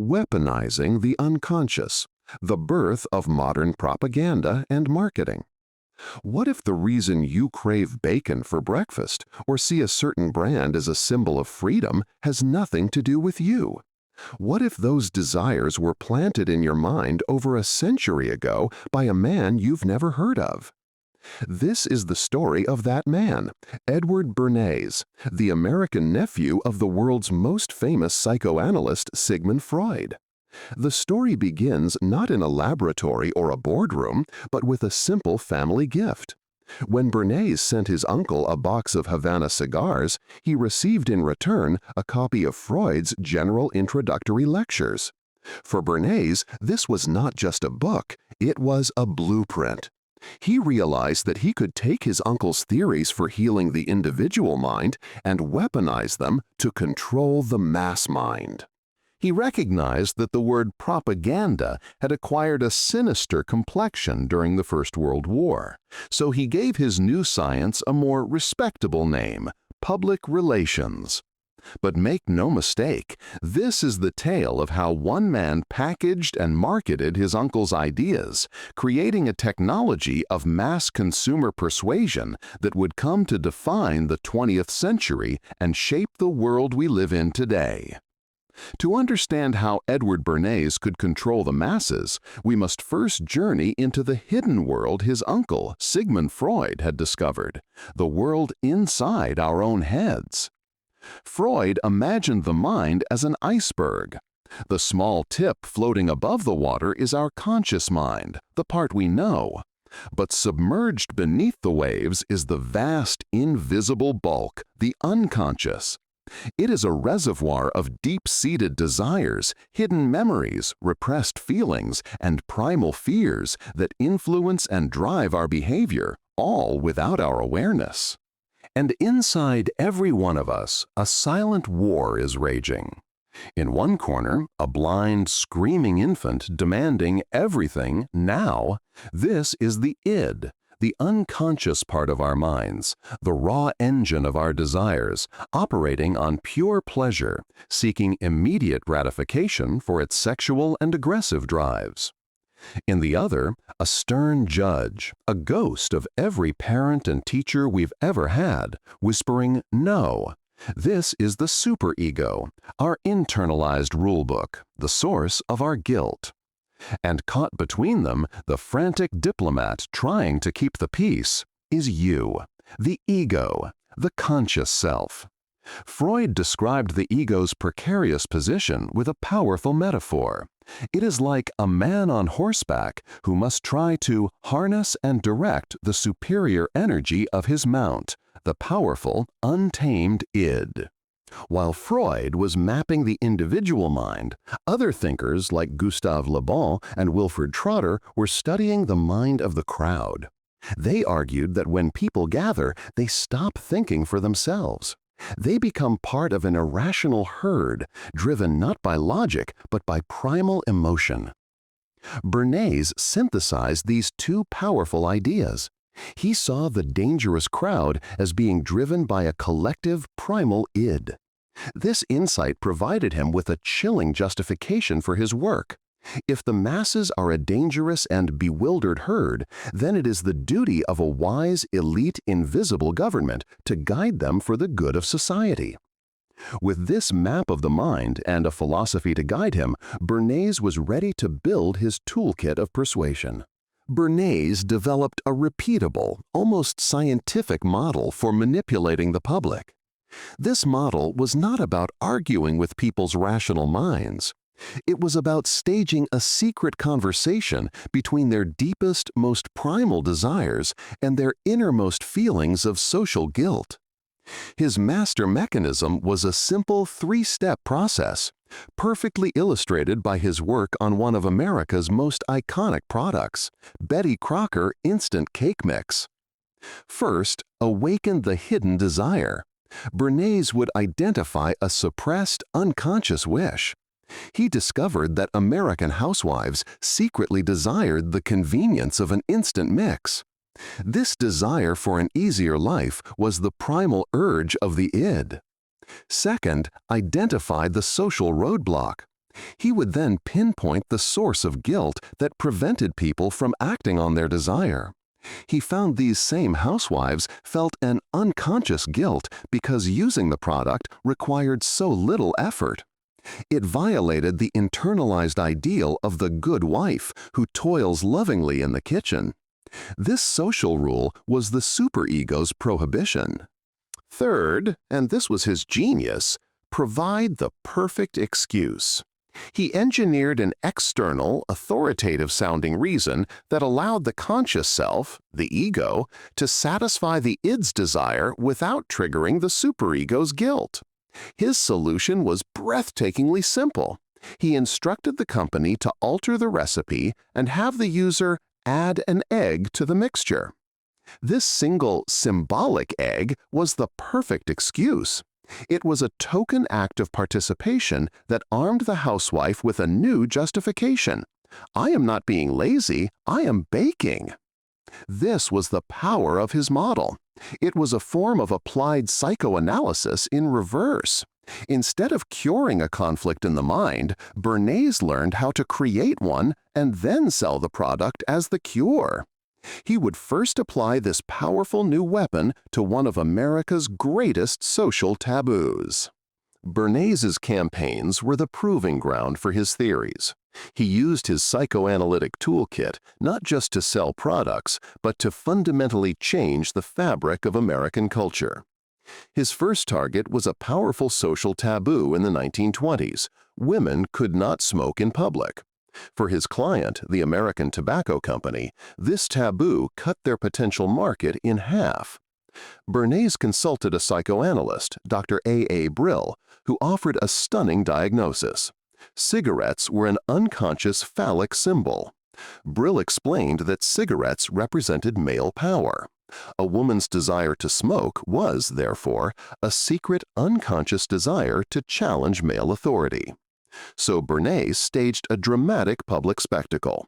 Weaponizing the unconscious, the birth of modern propaganda and marketing. What if the reason you crave bacon for breakfast or see a certain brand as a symbol of freedom has nothing to do with you? What if those desires were planted in your mind over a century ago by a man you've never heard of? This is the story of that man, Edward Bernays, the American nephew of the world's most famous psychoanalyst Sigmund Freud. The story begins not in a laboratory or a boardroom, but with a simple family gift. When Bernays sent his uncle a box of Havana cigars, he received in return a copy of Freud's general introductory lectures. For Bernays, this was not just a book, it was a blueprint. He realized that he could take his uncle's theories for healing the individual mind and weaponize them to control the mass mind. He recognized that the word propaganda had acquired a sinister complexion during the First World War, so he gave his new science a more respectable name, public relations. But make no mistake, this is the tale of how one man packaged and marketed his uncle's ideas, creating a technology of mass consumer persuasion that would come to define the 20th century and shape the world we live in today. To understand how Edward Bernays could control the masses, we must first journey into the hidden world his uncle, Sigmund Freud, had discovered, the world inside our own heads. Freud imagined the mind as an iceberg. The small tip floating above the water is our conscious mind, the part we know. But submerged beneath the waves is the vast, invisible bulk, the unconscious. It is a reservoir of deep-seated desires, hidden memories, repressed feelings, and primal fears that influence and drive our behavior, all without our awareness. And inside every one of us, a silent war is raging. In one corner, a blind, screaming infant demanding everything now. This is the id, the unconscious part of our minds, the raw engine of our desires, operating on pure pleasure, seeking immediate gratification for its sexual and aggressive drives. In the other, a stern judge, a ghost of every parent and teacher we've ever had, whispering no. This is the superego, our internalized rulebook, the source of our guilt. And caught between them, the frantic diplomat trying to keep the peace, is you, the ego, the conscious self. Freud described the ego's precarious position with a powerful metaphor. It is like a man on horseback who must try to harness and direct the superior energy of his mount, the powerful, untamed id. While Freud was mapping the individual mind, other thinkers like Gustave Le Bon and Wilfred Trotter were studying the mind of the crowd. They argued that when people gather, they stop thinking for themselves. They become part of an irrational herd, driven not by logic, but by primal emotion. Bernays synthesized these two powerful ideas. He saw the dangerous crowd as being driven by a collective primal id. This insight provided him with a chilling justification for his work. If the masses are a dangerous and bewildered herd, then it is the duty of a wise, elite, invisible government to guide them for the good of society. With this map of the mind and a philosophy to guide him, Bernays was ready to build his toolkit of persuasion. Bernays developed a repeatable, almost scientific model for manipulating the public. This model was not about arguing with people's rational minds. It was about staging a secret conversation between their deepest, most primal desires and their innermost feelings of social guilt. His master mechanism was a simple three-step process, perfectly illustrated by his work on one of America's most iconic products, Betty Crocker Instant Cake Mix. First, awaken the hidden desire. Bernays would identify a suppressed, unconscious wish. He discovered that American housewives secretly desired the convenience of an instant mix. This desire for an easier life was the primal urge of the id. Second, identify the social roadblock. He would then pinpoint the source of guilt that prevented people from acting on their desire. He found these same housewives felt an unconscious guilt because using the product required so little effort. It violated the internalized ideal of the good wife who toils lovingly in the kitchen. This social rule was the superego's prohibition. Third, and this was his genius, provide the perfect excuse. He engineered an external, authoritative-sounding reason that allowed the conscious self, the ego, to satisfy the id's desire without triggering the superego's guilt. His solution was breathtakingly simple. He instructed the company to alter the recipe and have the user add an egg to the mixture. This single symbolic egg was the perfect excuse. It was a token act of participation that armed the housewife with a new justification. I am not being lazy, I am baking. This was the power of his model. It was a form of applied psychoanalysis in reverse. Instead of curing a conflict in the mind, Bernays learned how to create one and then sell the product as the cure. He would first apply this powerful new weapon to one of America's greatest social taboos. Bernays's campaigns were the proving ground for his theories. He used his psychoanalytic toolkit not just to sell products, but to fundamentally change the fabric of American culture. His first target was a powerful social taboo in the 1920s. Women could not smoke in public. For his client, the American Tobacco Company, this taboo cut their potential market in half. Bernays consulted a psychoanalyst, Dr. A. Brill, who offered a stunning diagnosis. Cigarettes were an unconscious phallic symbol. Brill explained that cigarettes represented male power. A woman's desire to smoke was, therefore, a secret unconscious desire to challenge male authority. So Bernays staged a dramatic public spectacle.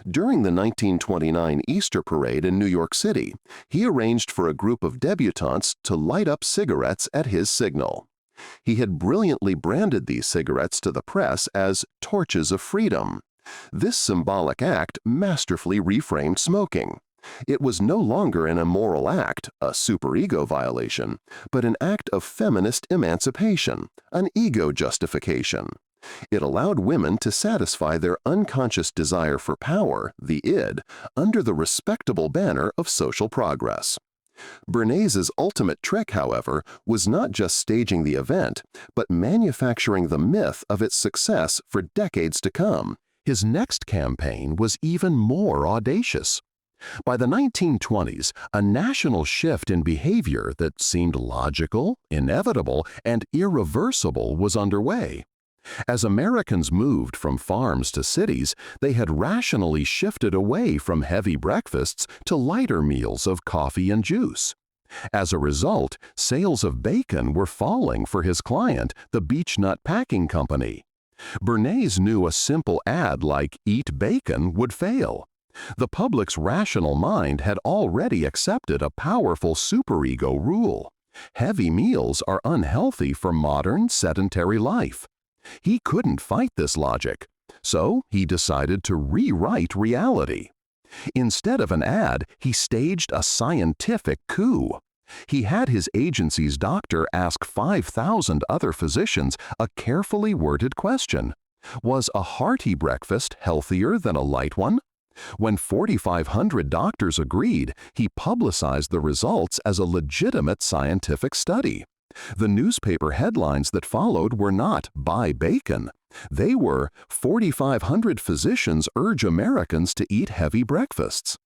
During the 1929 Easter parade in New York City, he arranged for a group of debutantes to light up cigarettes at his signal. He had brilliantly branded these cigarettes to the press as torches of freedom. This symbolic act masterfully reframed smoking. It was no longer an immoral act, a superego violation, but an act of feminist emancipation, an ego justification. It allowed women to satisfy their unconscious desire for power, the id, under the respectable banner of social progress. Bernays's ultimate trick, however, was not just staging the event, but manufacturing the myth of its success for decades to come. His next campaign was even more audacious. By the 1920s, a national shift in behavior that seemed logical, inevitable, and irreversible was underway. As Americans moved from farms to cities, they had rationally shifted away from heavy breakfasts to lighter meals of coffee and juice. As a result, sales of bacon were falling for his client, the Beech-Nut packing company. Bernays knew a simple ad like "Eat bacon" would fail. The public's rational mind had already accepted a powerful superego rule. Heavy meals are unhealthy for modern, sedentary life. He couldn't fight this logic, so he decided to rewrite reality. Instead of an ad, he staged a scientific coup. He had his agency's doctor ask 5,000 other physicians a carefully worded question. Was a hearty breakfast healthier than a light one? When 4,500 doctors agreed, he publicized the results as a legitimate scientific study. The newspaper headlines that followed were not "Buy bacon." They were "4,500 physicians urge Americans to eat heavy breakfasts."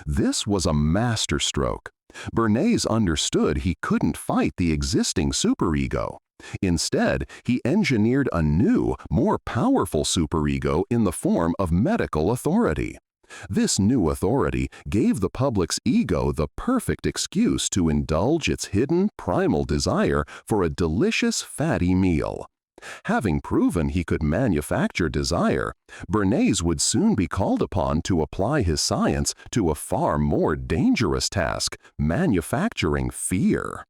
This was a masterstroke. Bernays understood he couldn't fight the existing superego. Instead, he engineered a new, more powerful superego in the form of medical authority. This new authority gave the public's ego the perfect excuse to indulge its hidden, primal desire for a delicious, fatty meal. Having proven he could manufacture desire, Bernays would soon be called upon to apply his science to a far more dangerous task, manufacturing fear.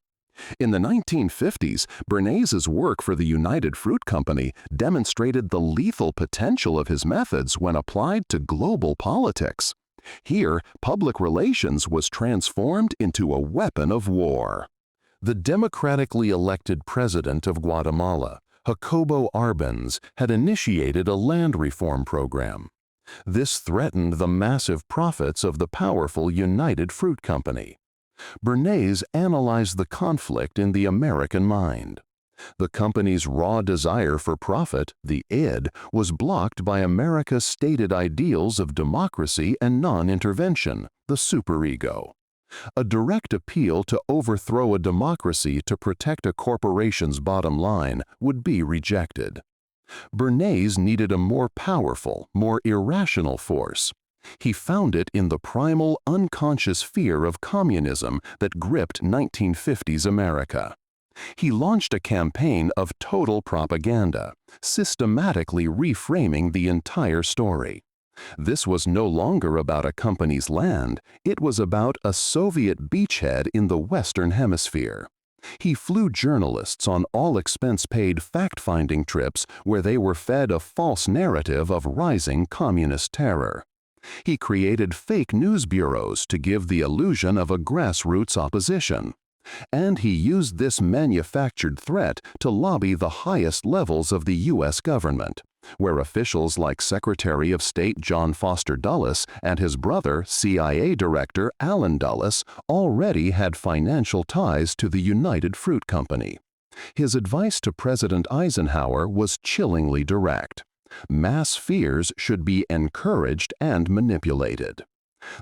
In the 1950s, Bernays' work for the United Fruit Company demonstrated the lethal potential of his methods when applied to global politics. Here, public relations was transformed into a weapon of war. The democratically elected president of Guatemala, Jacobo Arbenz, had initiated a land reform program. This threatened the massive profits of the powerful United Fruit Company. Bernays analyzed the conflict in the American mind. The company's raw desire for profit, the id, was blocked by America's stated ideals of democracy and non-intervention, the superego. A direct appeal to overthrow a democracy to protect a corporation's bottom line would be rejected. Bernays needed a more powerful, more irrational force. He found it in the primal, unconscious fear of communism that gripped 1950s America. He launched a campaign of total propaganda, systematically reframing the entire story. This was no longer about a company's land, it was about a Soviet beachhead in the Western Hemisphere. He flew journalists on all-expense-paid fact-finding trips where they were fed a false narrative of rising communist terror. He created fake news bureaus to give the illusion of a grassroots opposition. And he used this manufactured threat to lobby the highest levels of the U.S. government, where officials like Secretary of State John Foster Dulles and his brother, CIA Director Allen Dulles, already had financial ties to the United Fruit Company. His advice to President Eisenhower was chillingly direct. Mass fears should be encouraged and manipulated.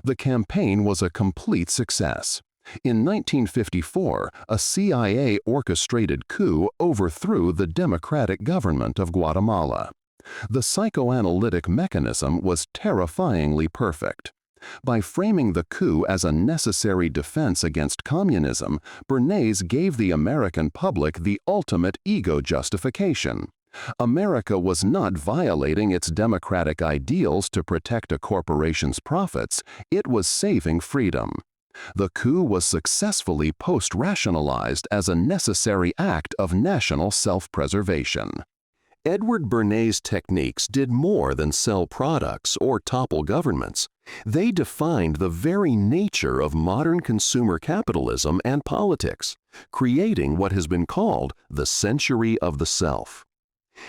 The campaign was a complete success. In 1954, a CIA-orchestrated coup overthrew the democratic government of Guatemala. The psychoanalytic mechanism was terrifyingly perfect. By framing the coup as a necessary defense against communism, Bernays gave the American public the ultimate ego justification. America was not violating its democratic ideals to protect a corporation's profits, it was saving freedom. The coup was successfully post-rationalized as a necessary act of national self-preservation. Edward Bernays' techniques did more than sell products or topple governments. They defined the very nature of modern consumer capitalism and politics, creating what has been called the century of the self.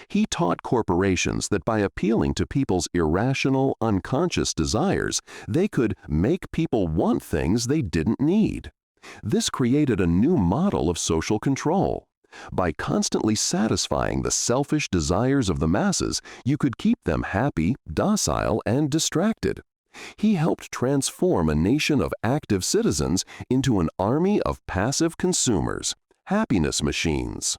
He taught corporations that by appealing to people's irrational, unconscious desires, they could make people want things they didn't need. This created a new model of social control. By constantly satisfying the selfish desires of the masses, you could keep them happy, docile, and distracted. He helped transform a nation of active citizens into an army of passive consumers, happiness machines.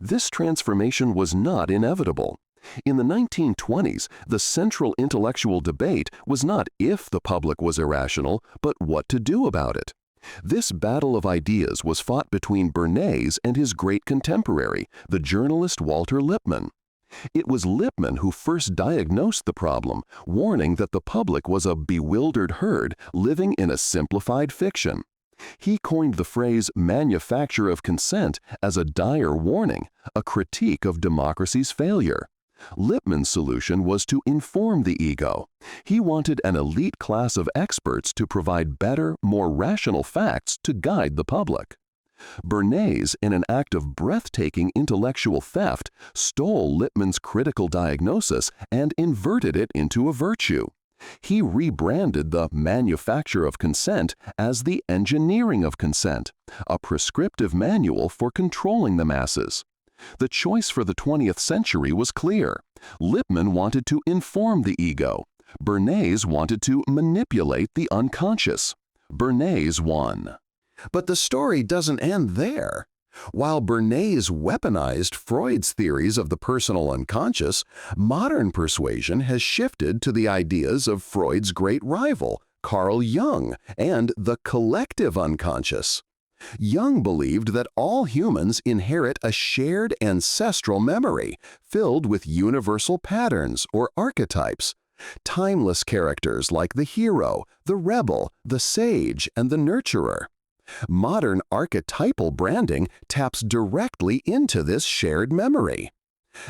This transformation was not inevitable. In the 1920s, the central intellectual debate was not if the public was irrational, but what to do about it. This battle of ideas was fought between Bernays and his great contemporary, the journalist Walter Lippmann. It was Lippmann who first diagnosed the problem, warning that the public was a bewildered herd living in a simplified fiction. He coined the phrase manufacture of consent as a dire warning, a critique of democracy's failure. Lippmann's solution was to inform the ego. He wanted an elite class of experts to provide better, more rational facts to guide the public. Bernays, in an act of breathtaking intellectual theft, stole Lippmann's critical diagnosis and inverted it into a virtue. He rebranded the manufacture of consent as the engineering of consent, a prescriptive manual for controlling the masses. The choice for the 20th century was clear. Lippmann wanted to inform the ego. Bernays wanted to manipulate the unconscious. Bernays won. But the story doesn't end there. While Bernays weaponized Freud's theories of the personal unconscious, modern persuasion has shifted to the ideas of Freud's great rival, Carl Jung, and the collective unconscious. Jung believed that all humans inherit a shared ancestral memory filled with universal patterns or archetypes, timeless characters like the hero, the rebel, the sage, and the nurturer. Modern archetypal branding taps directly into this shared memory.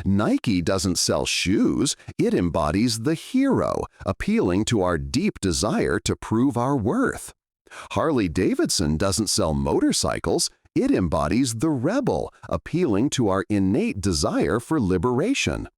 Nike doesn't sell shoes, it embodies the hero, appealing to our deep desire to prove our worth. Harley-Davidson doesn't sell motorcycles, it embodies the rebel, appealing to our innate desire for liberation.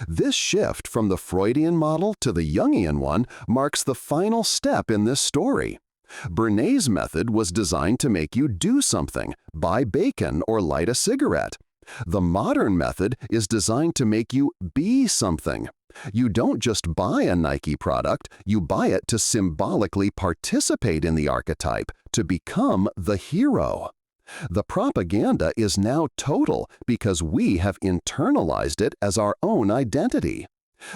This shift from the Freudian model to the Jungian one marks the final step in this story. Bernays' method was designed to make you do something, buy bacon or light a cigarette. The modern method is designed to make you be something. You don't just buy a Nike product, you buy it to symbolically participate in the archetype, to become the hero. The propaganda is now total because we have internalized it as our own identity.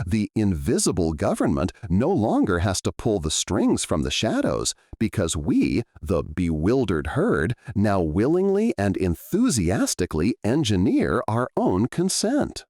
The invisible government no longer has to pull the strings from the shadows because we, the bewildered herd, now willingly and enthusiastically engineer our own consent.